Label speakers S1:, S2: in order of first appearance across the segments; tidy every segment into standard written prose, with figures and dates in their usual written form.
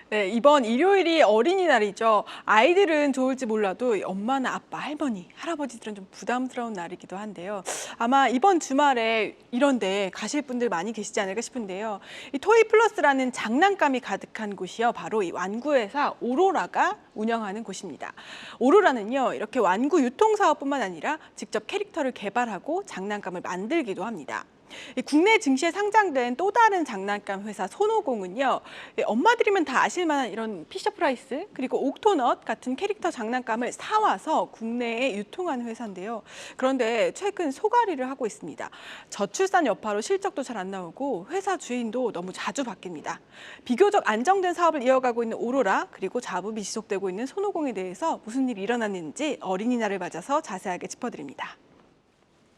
S1: 네, 이번 일요일이 어린이날이죠. 아이들은 좋을지 몰라도 엄마나 아빠, 할머니, 할아버지들은 좀 부담스러운 날이기도 한데요. 아마 이번 주말에 이런데 가실 분들 많이 계시지 않을까 싶은데요. 이 토이플러스라는 장난감이 가득한 곳이요. 바로 이 완구회사 오로라가 운영하는 곳입니다. 오로라는요, 이렇게 완구 유통 사업뿐만 아니라 직접 캐릭터를 개발하고 장난감을 만들기도 합니다. 국내 증시에 상장된 또 다른 장난감 회사 손오공은요, 엄마들이면 다 아실 만한 이런 피셔프라이스 그리고 옥토넛 같은 캐릭터 장난감을 사와서 국내에 유통하는 회사인데요. 그런데 최근 소가리를 하고 있습니다. 저출산 여파로 실적도 잘 안 나오고 회사 주인도 너무 자주 바뀝니다. 비교적 안정된 사업을 이어가고 있는 오로라 그리고 자부이 지속되고 있는 손오공에 대해서 무슨 일이 일어났는지 어린이날을 맞아서 자세하게 짚어드립니다.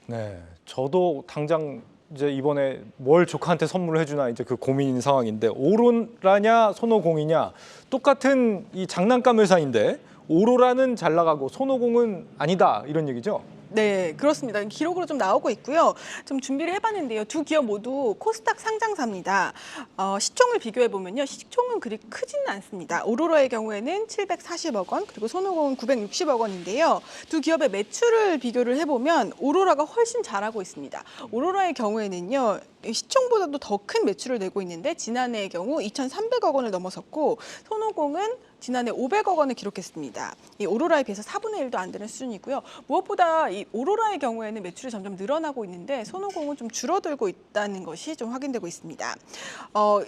S2: 네, 저도 당장 이제 이번에 뭘 조카한테 선물을 해주나 이제 그 고민인 상황인데 오로라냐 손오공이냐 똑같은 이 장난감 회사인데 오로라는 잘 나가고 손오공은 아니다 이런 얘기죠?
S1: 네, 그렇습니다. 기록으로 좀 나오고 있고요. 좀 준비를 해봤는데요. 두 기업 모두 코스닥 상장사입니다. 시총을 비교해보면요. 시총은 그리 크지는 않습니다. 오로라의 경우에는 740억 원, 그리고 손오공은 960억 원인데요. 두 기업의 매출을 비교를 해보면 오로라가 훨씬 잘하고 있습니다. 오로라의 경우에는요. 시총보다도 더 큰 매출을 내고 있는데 지난해의 경우 2,300억 원을 넘어섰고 손오공은 지난해 500억 원을 기록했습니다. 이 오로라에 비해서 4분의 1도 안 되는 수준이고요. 무엇보다 이 오로라의 경우에는 매출이 점점 늘어나고 있는데 손오공은 좀 줄어들고 있다는 것이 좀 확인되고 있습니다.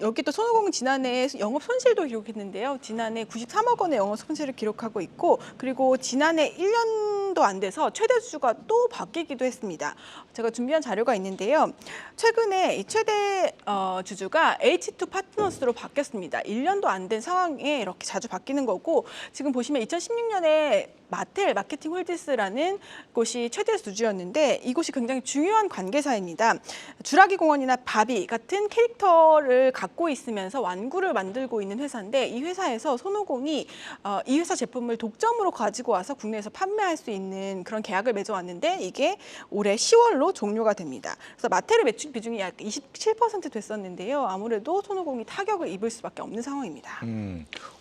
S1: 여기 또 손오공은 지난해 영업 손실도 기록했는데요. 지난해 93억 원의 영업 손실을 기록하고 있고 그리고 지난해 1년도 안 돼서 최대 주주가 또 바뀌기도 했습니다. 제가 준비한 자료가 있는데요. 최근에 이 최대 주주가 H2 파트너스로 바뀌었습니다. 1년도 안 된 상황에 이렇게 자주 바뀌는 거고 지금 보시면 2016년에 마텔 마케팅 홀디스라는 곳이 최대 주주였는데 이곳이 굉장히 중요한 관계사입니다. 주라기 공원이나 바비 같은 캐릭터를 갖고 있으면서 완구를 만들고 있는 회사인데 이 회사에서 손오공이 이 회사 제품을 독점으로 가지고 와서 국내에서 판매할 수 있는 그런 계약을 맺어왔는데 이게 올해 10월로 종료가 됩니다. 그래서 마텔의 매출 비중이 약 27% 됐었는데요. 아무래도 손오공이 타격을 입을 수밖에 없는 상황입니다.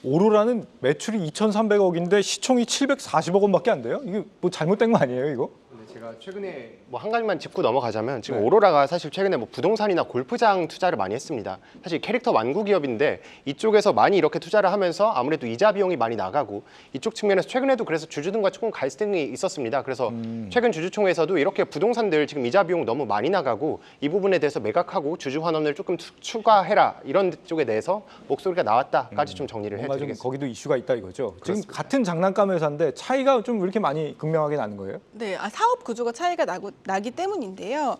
S2: 오로라는 매출이 2,300억인데 시총이 740억 원밖에 안 돼요? 이게 뭐 잘못된 거 아니에요, 이거?
S3: 근데 제가 최근에 뭐 한 가지만 짚고 넘어가자면 지금
S2: 네.
S3: 오로라가 사실 최근에 뭐 부동산이나 골프장 투자를 많이 했습니다. 사실 캐릭터 완구 기업인데 이쪽에서 많이 이렇게 투자를 하면서 아무래도 이자 비용이 많이 나가고 이쪽 측면에서 최근에도 그래서 주주들과 조금 갈등이 있었습니다. 그래서 최근 주주총회에서도 이렇게 부동산들 지금 이자 비용 너무 많이 나가고 이 부분에 대해서 매각하고 주주 환원을 조금 추가해라 이런 쪽에 대해서 목소리가 나왔다까지 좀 정리를
S2: 뭔가 좀
S3: 해드리겠습니다.
S2: 거기도 이슈가 있다 이거죠? 지금
S3: 그렇습니다.
S2: 같은 장난감 회사인데 차이가 좀 왜 이렇게 많이 극명하게 나는 거예요?
S1: 네, 사업 구조가 차이가 나기 때문인데요.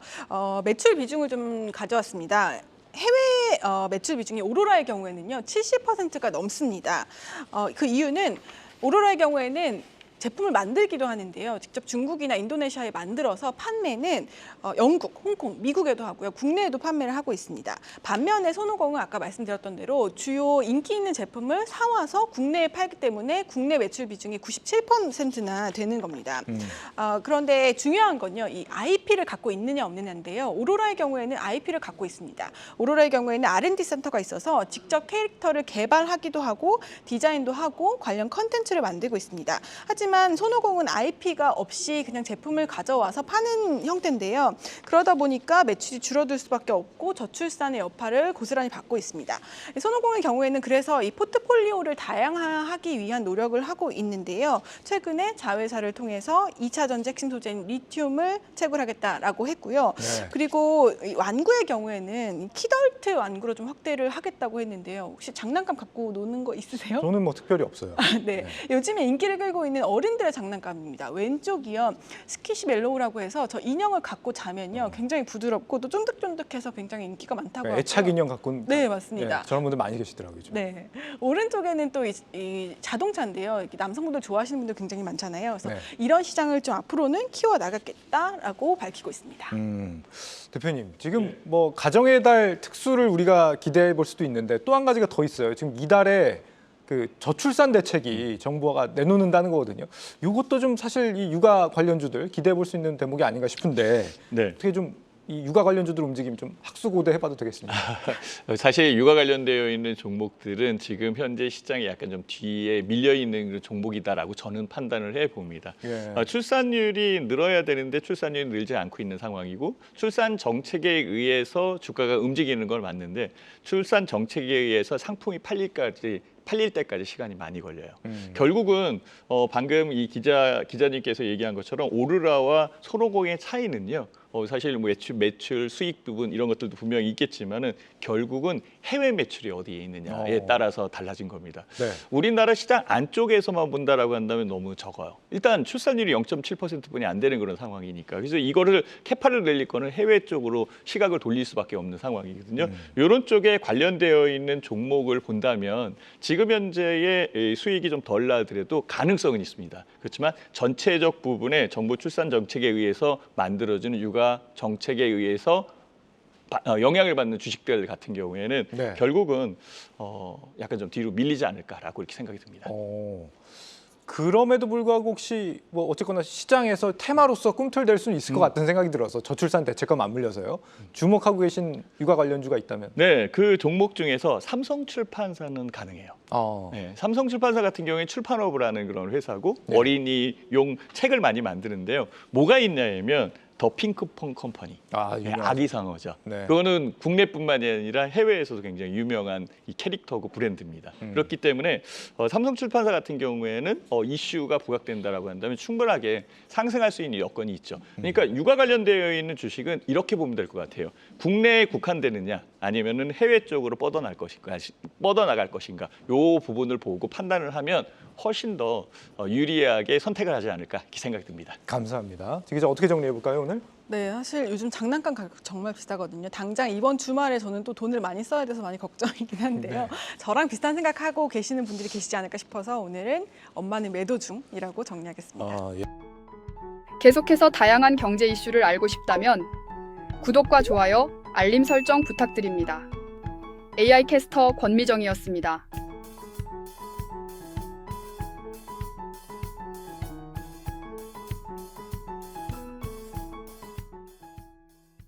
S1: 매출 비중을 좀 가져왔습니다. 해외 매출 비중이 오로라의 경우에는요, 70%가 넘습니다. 그 이유는 오로라의 경우에는 제품을 만들기도 하는데요. 직접 중국이나 인도네시아에 만들어서 판매는 영국, 홍콩, 미국에도 하고요. 국내에도 판매를 하고 있습니다. 반면에 손오공은 아까 말씀드렸던 대로 주요 인기 있는 제품을 사와서 국내에 팔기 때문에 국내 매출 비중이 97%나 되는 겁니다. 그런데 중요한 건요. 이 IP를 갖고 있느냐 없느냐인데요. 오로라의 경우에는 IP를 갖고 있습니다. 오로라의 경우에는 R&D 센터가 있어서 직접 캐릭터를 개발하기도 하고 디자인도 하고 관련 컨텐츠를 만들고 있습니다. 하지만 손오공은 IP가 없이 그냥 제품을 가져와서 파는 형태인데요. 그러다 보니까 매출이 줄어들 수밖에 없고 저출산의 여파를 고스란히 받고 있습니다. 손오공의 경우에는 그래서 이 포트폴리오를 다양화하기 위한 노력을 하고 있는데요. 최근에 자회사를 통해서 2차 전지 핵심 소재인 리튬을 채굴하겠다라고 했고요.
S2: 네.
S1: 그리고 이 완구의 경우에는 키덜트 완구로 좀 확대를 하겠다고 했는데요. 혹시 장난감 갖고 노는 거 있으세요?
S2: 저는 뭐 특별히 없어요.
S1: 네, 요즘에 인기를 끌고 있는 어른들의 장난감입니다. 왼쪽이요, 스키시멜로우라고 해서 저 인형을 갖고 자면요, 굉장히 부드럽고 또 쫀득쫀득해서 굉장히 인기가 많다고 하고요.
S2: 애착 인형 갖고
S1: 네, 맞습니다.
S2: 저런 분들 많이 계시더라고요.
S1: 네, 오른쪽에는 또 이 자동차인데요. 이렇게 남성분들 좋아하시는 분들 굉장히 많잖아요. 그래서
S2: 네.
S1: 이런 시장을 좀 앞으로는 키워 나가겠다라고 밝히고 있습니다.
S2: 대표님, 지금 뭐 가정의 달 특수를 우리가 기대해 볼 수도 있는데 또 한 가지가 더 있어요. 지금 이달에 그 저출산 대책이 정부가 내놓는다는 거거든요. 이것도 좀 사실 이 육아 관련주들 기대해 볼 수 있는 대목이 아닌가 싶은데
S4: 네.
S2: 어떻게 좀 이 육아 관련주들 움직임 좀 학수고대 해봐도 되겠습니다.
S4: 사실 육아 관련되어 있는 종목들은 지금 현재 시장에 약간 좀 뒤에 밀려 있는 그런 종목이다라고 저는 판단을 해봅니다.
S2: 예.
S4: 출산율이 늘어야 되는데 출산율이 늘지 않고 있는 상황이고 출산 정책에 의해서 주가가 움직이는 건 맞는데 출산 정책에 의해서 상품이 팔릴 때까지 시간이 많이 걸려요. 결국은 방금 이 기자님께서 얘기한 것처럼 오르라와 손오공의 차이는요. 사실 뭐 매출, 수익 부분 이런 것들도 분명히 있겠지만은 결국은 해외 매출이 어디에 있느냐에 따라서 달라진 겁니다.
S2: 네.
S4: 우리나라 시장 안쪽에서만 본다라고 한다면 너무 적어요. 일단 출산율이 0.7%뿐이 안 되는 그런 상황이니까. 그래서 이거를 캐파를 늘릴 거는 해외 쪽으로 시각을 돌릴 수밖에 없는 상황이거든요. 이런 쪽에 관련되어 있는 종목을 본다면 지금 현재의 수익이 좀 덜 나더라도 가능성은 있습니다. 그렇지만 전체적 부분에 정부 출산 정책에 의해서 만들어지는 육아 정책에 의해서 영향을 받는 주식들 같은 경우에는
S2: 네.
S4: 결국은 약간 좀 뒤로 밀리지 않을까라고 이렇게 생각이 듭니다.
S2: 그럼에도 불구하고 혹시 뭐 어쨌거나 시장에서 테마로서 꿈틀댈 수는 있을 것 같은 생각이 들어서 저출산 대책과 맞물려서요. 주목하고 계신 육아 관련주가 있다면?
S4: 네, 그 종목 중에서 삼성출판사는 가능해요. 네, 삼성출판사 같은 경우에 출판업을 하는 그런 회사고
S2: 네.
S4: 어린이용 책을 많이 만드는데요. 뭐가 있냐면 더 핑크퐁 컴퍼니,
S2: 유명하죠.
S4: 아기상어죠.
S2: 네.
S4: 그거는 국내뿐만이 아니라 해외에서도 굉장히 유명한 이 캐릭터고 브랜드입니다. 그렇기 때문에 삼성출판사 같은 경우에는 이슈가 부각된다라고 한다면 충분하게 상승할 수 있는 여건이 있죠. 그러니까 육아 관련되어 있는 주식은 이렇게 보면 될 것 같아요. 국내에 국한되느냐 아니면은 해외 쪽으로 뻗어나갈 것인가 요 부분을 보고 판단을 하면 훨씬 더 유리하게 선택을 하지 않을까 이렇게 생각이 듭니다.
S2: 감사합니다. 기자 어떻게 정리해 볼까요 오늘?
S1: 네, 사실 요즘 장난감 가격 정말 비싸거든요. 당장 이번 주말에 저는 또 돈을 많이 써야 돼서 많이 걱정이긴 한데요. 저랑 비슷한 생각하고 계시는 분들이 계시지 않을까 싶어서 오늘은 엄마는 매도 중이라고 정리하겠습니다.
S2: 예.
S5: 계속해서 다양한 경제 이슈를 알고 싶다면 구독과 좋아요, 알림 설정 부탁드립니다. AI 캐스터 권미정이었습니다.